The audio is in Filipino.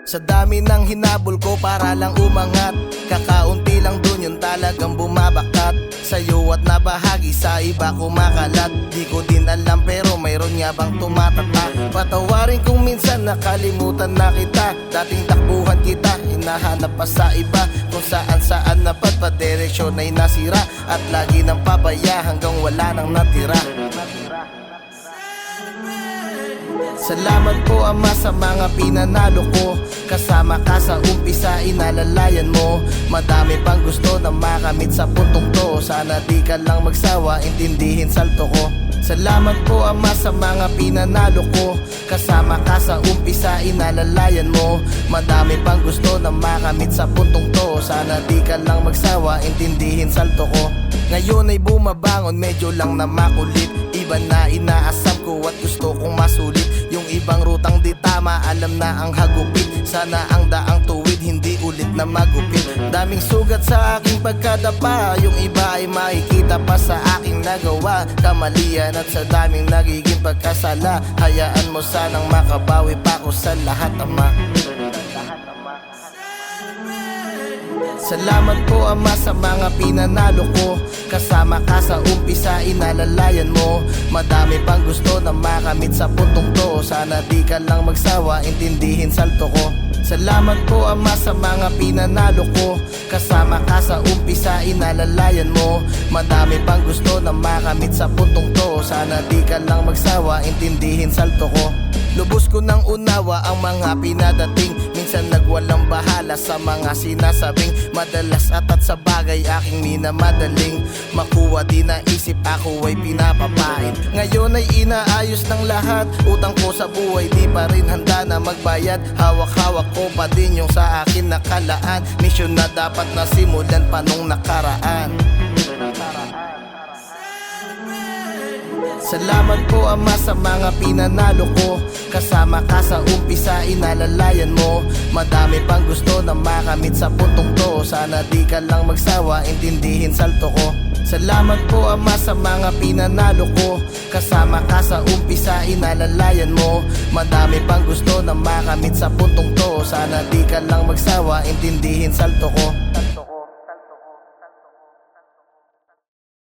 Sa dami ng hinabol ko para lang umangat, kakaunti lang dun yung talagang bumabakat sa'yo at nabahagi sa iba kumakalat. Di ko din alam pero mayroon nga bang tumatata. Patawarin kung minsan nakalimutan na kita. Dating takbuhan kita, hinahanap pa sa iba. Kung saan napadpadireksyon ay nasira, at lagi nang pabaya hanggang wala nang natira. Salamat po Ama sa mga pinanalo ko. Kasama ka sa umpisa, inalalayan mo. Madami pang gusto na makamit sa puntong to. Sana di ka lang magsawa, intindihin salto ko. Salamat po Ama sa mga pinanalo ko. Kasama ka sa umpisa, inalalayan mo. Madami pang gusto na makamit sa puntong to. Sana di ka lang magsawa, intindihin salto ko. Ngayon ay bumabangon, medyo lang na makulit. Iba na inaasam ko at gusto kong masulit. Yung ibang rutang di tama, alam na ang hagupit. Sana ang daang tuwid, hindi ulit na magupit. Daming sugat sa aking pagkadapa, yung iba ay makikita pa sa aking nagawa. Kamalian at sa daming nagiging pagkasala, hayaan mo sanang makabawi pa ko sa lahat Ama. Salamat po Ama sa mga pinanalo ko. Kasama ka sa umpisa, inalalayan mo. Madami pang gusto na makamit sa puntong to. Sana di ka lang magsawa, intindihin salto ko. Salamat po Ama sa mga pinanalo ko. Kasama ka sa umpisa, inalalayan mo. Madami pang gusto na makamit sa puntong to. Sana di ka lang magsawa, intindihin salto ko. Lubos ko ng unawa ang mga pinadating. Minsan nagwalang bahala sa mga sinasabing. Madalas atat sa bagay aking minamadaling. Makuha di naisip ako ay pinapapait. Ngayon ay inaayos ng lahat. Utang ko sa buhay di pa rin handa na magbayad. Hawak-hawak ko pa din yung sa akin nakalaan. Misyon na dapat nasimulan pa nung nakaraan. Salamat po Ama sa mga pinanalo ko. Kasama ka sa umpisa, inalalayan mo. Madami pang gusto na makamit sa puntong to. Sana di ka lang magsawa, intindihin salto ko. Salamat po Ama sa mga pinanalo ko. Kasama ka sa umpisa, inalalayan mo. Madami pang gusto na makamit sa puntong to. Sana di ka lang magsawa, intindihin salto ko.